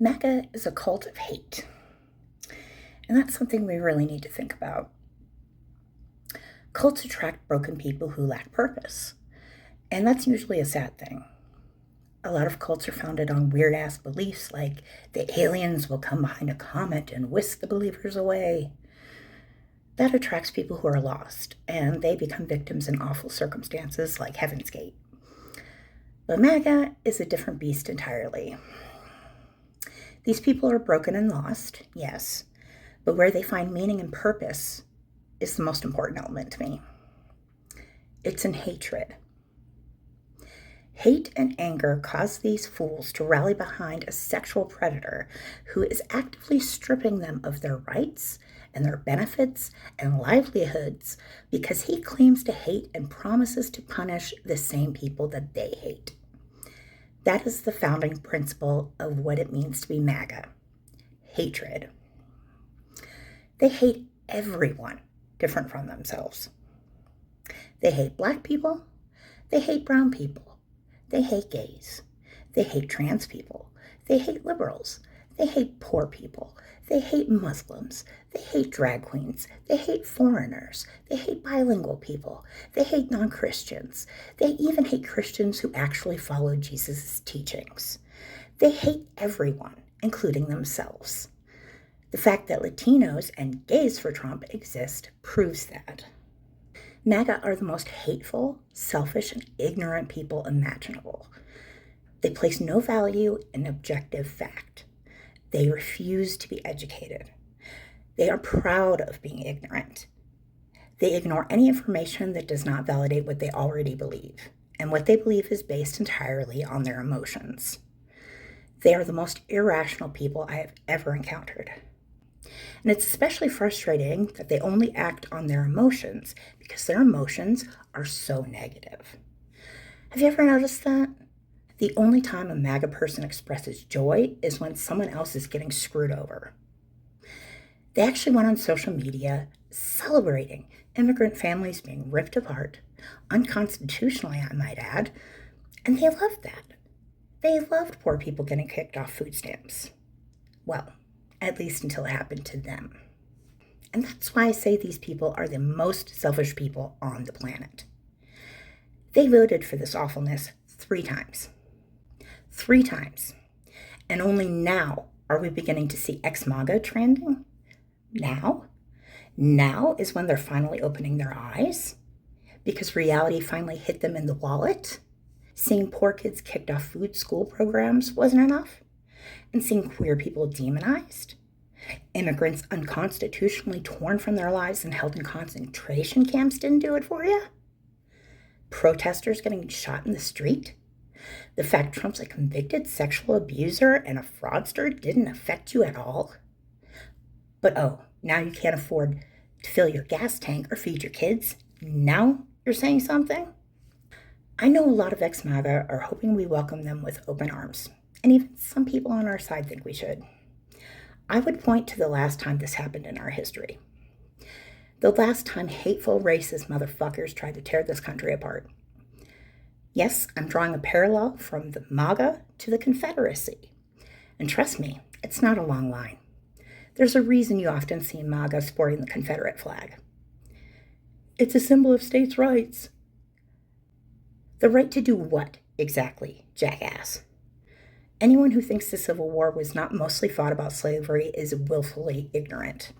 Maga is a cult of hate. And that's something we really need to think about. Cults attract broken people who lack purpose. And that's usually a sad thing. A lot of cults are founded on weird ass beliefs like the aliens will come behind a comet and whisk the believers away. That attracts people who are lost, and they become victims in awful circumstances like Heaven's Gate. But Maga is a different beast entirely. These people are broken and lost, yes, but where they find meaning and purpose is the most important element to me. It's in hatred. Hate and anger cause these fools to rally behind a sexual predator who is actively stripping them of their rights and their benefits and livelihoods because he claims to hate and promises to punish the same people that they hate. That is the founding principle of what it means to be MAGA. Hatred. They hate everyone different from themselves. They hate black people. They hate brown people. They hate gays. They hate trans people. They hate liberals. They hate poor people. They hate Muslims. They hate drag queens. They hate foreigners. They hate bilingual people. They hate non-Christians. They even hate Christians who actually follow Jesus' teachings. They hate everyone, including themselves. The fact that Latinos and gays for Trump exist proves that. MAGA are the most hateful, selfish, and ignorant people imaginable. They place no value in objective fact. They refuse to be educated. They are proud of being ignorant. They ignore any information that does not validate what they already believe, and what they believe is based entirely on their emotions. They are the most irrational people I have ever encountered. And it's especially frustrating that they only act on their emotions because their emotions are so negative. Have you ever noticed that? The only time a MAGA person expresses joy is when someone else is getting screwed over. They actually went on social media celebrating immigrant families being ripped apart, unconstitutionally, I might add, and they loved that. They loved poor people getting kicked off food stamps. Well, at least until it happened to them. And that's why I say these people are the most selfish people on the planet. They voted for this awfulness 3 times. 3 times. And only now are we beginning to see ex-MAGA trending. Now? Now is when they're finally opening their eyes? Because reality finally hit them in the wallet? Seeing poor kids kicked off food school programs wasn't enough? And seeing queer people demonized? Immigrants unconstitutionally torn from their lives and held in concentration camps didn't do it for you? Protesters getting shot in the street? The fact Trump's a convicted sexual abuser and a fraudster didn't affect you at all? But oh, now you can't afford to fill your gas tank or feed your kids? Now you're saying something? I know a lot of ex-MAGA are hoping we welcome them with open arms, and even some people on our side think we should. I would point to the last time this happened in our history. The last time hateful, racist motherfuckers tried to tear this country apart. Yes, I'm drawing a parallel from the Maga to the Confederacy. And trust me, it's not a long line. There's a reason you often see Maga sporting the Confederate flag. It's a symbol of states' rights. The right to do what, exactly, jackass? Anyone who thinks the Civil War was not mostly fought about slavery is willfully ignorant.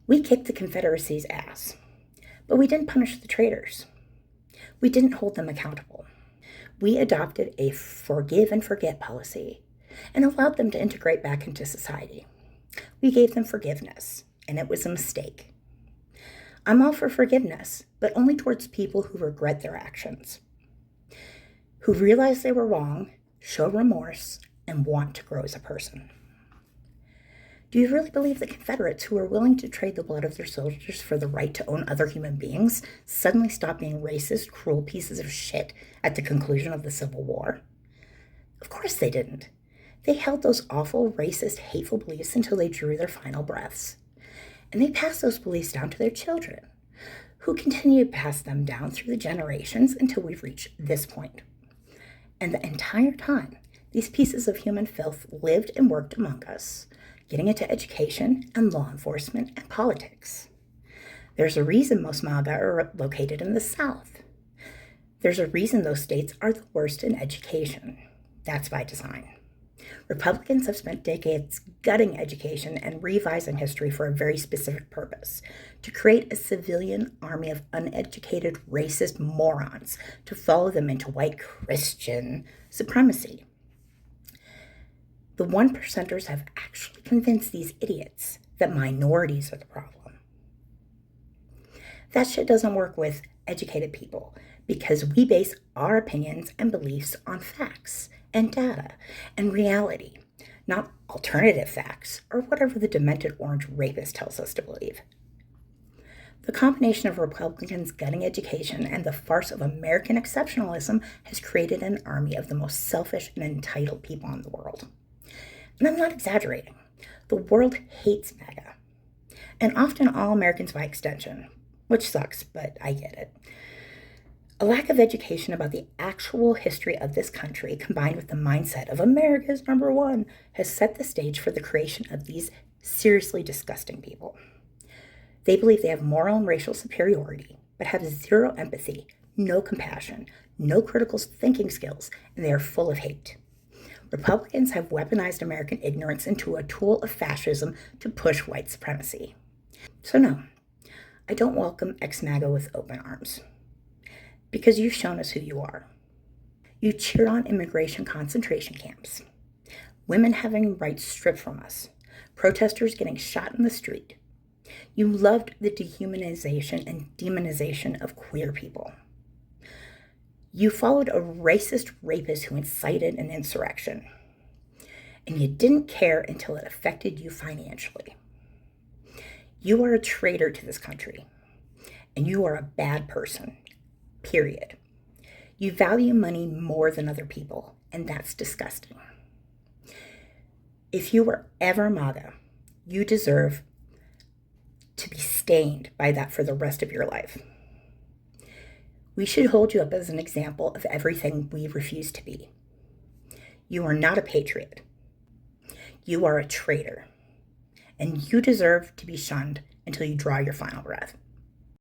We kicked the Confederacy's ass, but we didn't punish the traitors. We didn't hold them accountable. We adopted a forgive and forget policy and allowed them to integrate back into society. We gave them forgiveness, and it was a mistake. I'm all for forgiveness, but only towards people who regret their actions, who realize they were wrong, show remorse, and want to grow as a person. Do you really believe the Confederates, who are willing to trade the blood of their soldiers for the right to own other human beings, suddenly stopped being racist, cruel pieces of shit at the conclusion of the Civil War? Of course they didn't. They held those awful, racist, hateful beliefs until they drew their final breaths. And they passed those beliefs down to their children, who continue to pass them down through the generations until we've reached this point. And the entire time, These pieces of human filth lived and worked among us, getting into education and law enforcement and politics. There's a reason most Maga are located in the South. There's a reason those states are the worst in education. That's by design. Republicans have spent decades gutting education and revising history for a very specific purpose: to create a civilian army of uneducated, racist morons to follow them into white Christian supremacy. The one percenters have actually convinced these idiots that minorities are the problem. That shit doesn't work with educated people because we base our opinions and beliefs on facts and data and reality, not alternative facts or whatever the demented orange rapist tells us to believe. The combination of Republicans gutting education and the farce of American exceptionalism has created an army of the most selfish and entitled people in the world. And I'm not exaggerating. The world hates MAGA, and often all Americans by extension, which sucks, but I get it. A lack of education about the actual history of this country, combined with the mindset of America's number one, has set the stage for the creation of these seriously disgusting people. They believe they have moral and racial superiority, but have zero empathy, no compassion, no critical thinking skills, and they are full of hate. Republicans have weaponized American ignorance into a tool of fascism to push white supremacy. So no, I don't welcome ex-MAGA with open arms. Because you've shown us who you are. You cheered on immigration concentration camps, women having rights stripped from us, protesters getting shot in the street. You loved the dehumanization and demonization of queer people. You followed a racist rapist who incited an insurrection. And you didn't care until it affected you financially. You are a traitor to this country. And you are a bad person. Period. You value money more than other people, and that's disgusting. If you were ever MAGA, you deserve to be stained by that for the rest of your life. We should hold you up as an example of everything we refuse to be. You are not a patriot. You are a traitor, and you deserve to be shunned until you draw your final breath.